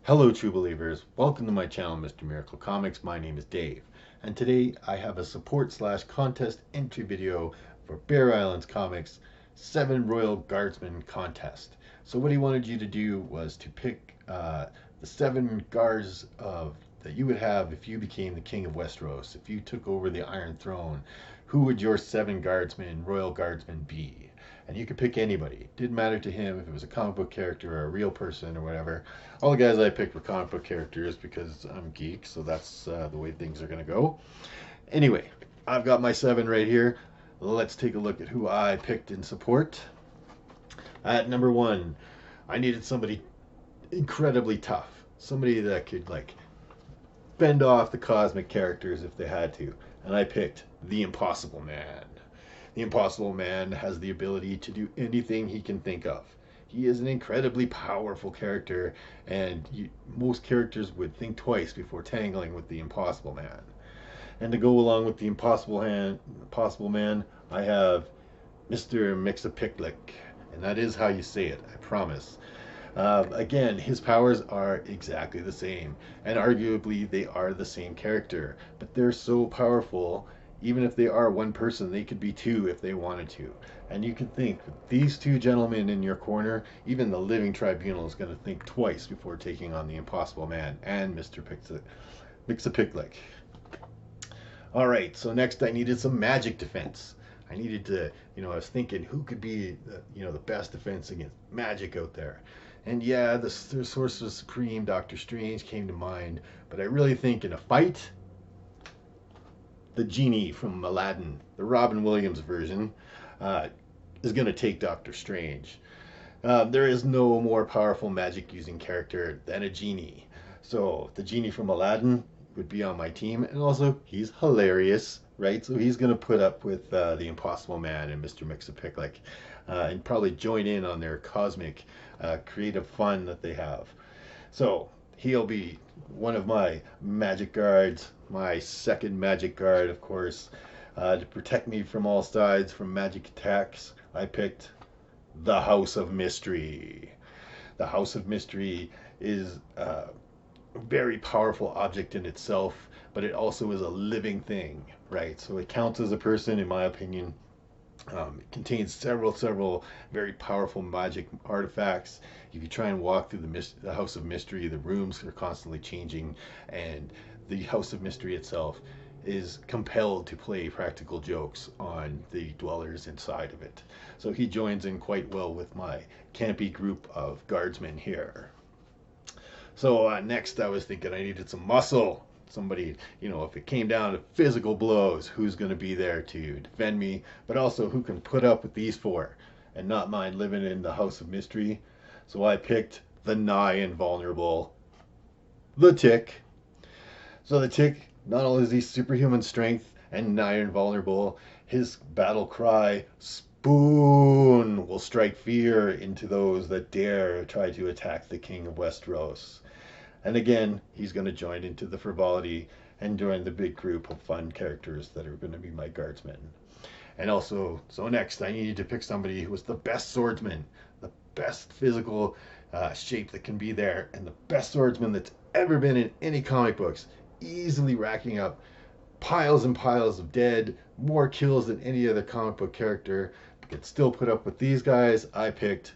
Hello, true believers. Welcome to my channel, Mr. Miracle Comics. My name is Dave, and today I have a support/contest entry video for Bear Islands Comics 7 Royal Guardsmen contest. So what he wanted you to do was to pick the 7 guards that you would have if you became the King of Westeros. If you took over the Iron Throne, who would your 7 guardsmen, Royal Guardsmen, be? And you could pick anybody. It didn't matter to him if it was a comic book character or a real person or whatever. All the guys I picked were comic book characters because I'm a geek, so that's the way things are going to go. Anyway, I've got my 7 right here. Let's take a look at who I picked in support. At number 1, I needed somebody incredibly tough. Somebody that could, like, fend off the cosmic characters if they had to. And I picked the Impossible Man. The Impossible Man has the ability to do anything he can think of. He is an incredibly powerful character, and most characters would think twice before tangling with the Impossible Man. And to go along with the Impossible Man, I have Mr. Mxyzptlk, and that is how you say it, I promise. Again, his powers are exactly the same, and arguably they are the same character, but they're so powerful. Even if they are one person, they could be 2 if they wanted to. And you can think, these 2 gentlemen in your corner, even the Living Tribunal is going to think twice before taking on the Impossible Man and Mr. Mxyzptlk. Alright, so next I needed some magic defense. I needed to, I was thinking who could be, the best defense against magic out there. And yeah, the Sorcerer Supreme, Doctor Strange, came to mind. But I really think in a fight, the genie from Aladdin, the Robin Williams version, is going to take Doctor Strange. There is no more powerful magic using character than a genie. So the genie from Aladdin would be on my team, and also he's hilarious, right? So he's going to put up with the Impossible Man and Mr. Mxyzptlk, and probably join in on their cosmic creative fun that they have. So he'll be one of my magic guards, my second magic guard, of course, to protect me from all sides from magic attacks. I picked the House of Mystery. The House of Mystery is a very powerful object in itself, but it also is a living thing, right? So it counts as a person, in my opinion. It contains several very powerful magic artifacts. If you try and walk through the House of Mystery, the rooms are constantly changing, and the House of Mystery itself is compelled to play practical jokes on the dwellers inside of it. So he joins in quite well with my campy group of guardsmen here. So next I was thinking I needed some muscle. Somebody, if it came down to physical blows, who's going to be there to defend me, but also who can put up with these 4 and not mind living in the House of Mystery. So I picked the nigh invulnerable, the Tick. So the Tick, not only is he superhuman strength and nigh invulnerable, his battle cry, "Spoon," will strike fear into those that dare try to attack the King of Westeros. And again, he's going to join into the frivolity and join the big group of fun characters that are going to be my guardsmen. And also, so next, I needed to pick somebody who was the best swordsman, the best physical shape that can be there, and the best swordsman that's ever been in any comic books, easily racking up piles and piles of dead, more kills than any other comic book character, but could still put up with these guys. I picked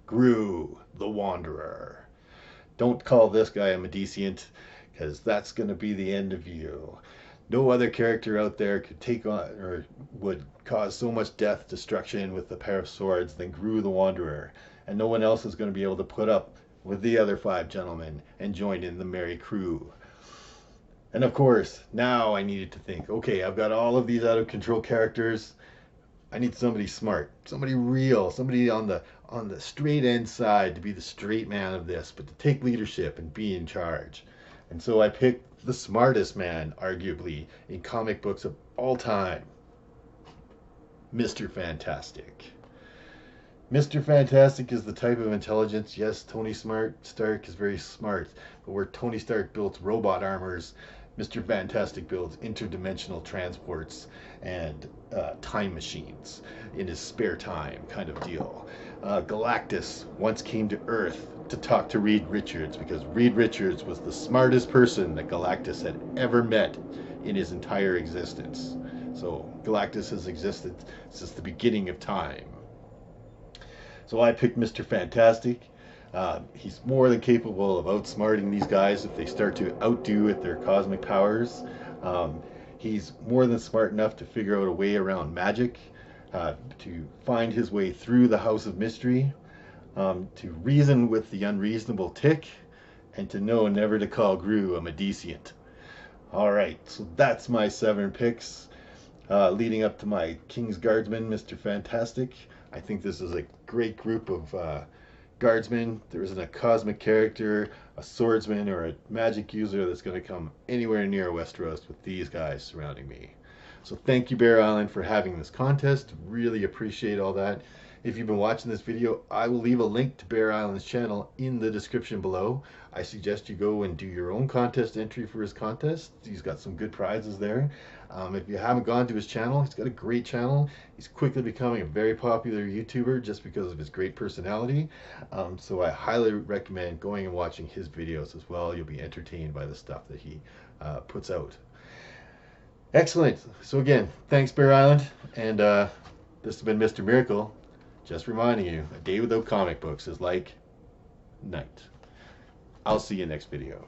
Gru, the Wanderer. Don't call this guy a Mediciant, because that's going to be the end of you. No other character out there could take on or would cause so much death, destruction with a pair of swords than Gru the Wanderer. And no one else is going to be able to put up with the other 5 gentlemen and join in the merry crew. And of course, now I needed to think, okay, I've got all of these out of control characters. I need somebody smart, somebody real, somebody on the straight end side to be the straight man of this, but to take leadership and be in charge. And so I picked the smartest man, arguably, in comic books of all time, Mr. Fantastic. Mr. Fantastic is the type of intelligence, yes, Tony Stark is very smart, but where Tony Stark built robot armors, Mr. Fantastic builds interdimensional transports and time machines in his spare time, kind of deal. Galactus once came to Earth to talk to Reed Richards because Reed Richards was the smartest person that Galactus had ever met in his entire existence. So Galactus has existed since the beginning of time. So I picked Mr. Fantastic. He's more than capable of outsmarting these guys if they start to outdo with their cosmic powers. He's more than smart enough to figure out a way around magic, to find his way through the House of Mystery, to reason with the unreasonable Tick, and to know never to call Gru a Mediciant. Alright, so that's my 7 picks, leading up to my King's Guardsman, Mr. Fantastic. I think this is a great group of guardsmen. There isn't a cosmic character, a swordsman, or a magic user that's going to come anywhere near Westeros with these guys surrounding me. So thank you, Bear Island, for having this contest. Really appreciate all that. If you've been watching this video, I will leave a link to Bear Island's channel in the description below. I suggest you go and do your own contest entry for his contest. He's got some good prizes there. If you haven't gone to his channel, he's got a great channel. He's quickly becoming a very popular YouTuber just because of his great personality. So I highly recommend going and watching his videos as well. You'll be entertained by the stuff that he puts out. Excellent. So again, thanks, Bear Island. And this has been Mr. Miracle. Just reminding you, a day without comic books is like night. I'll see you next video.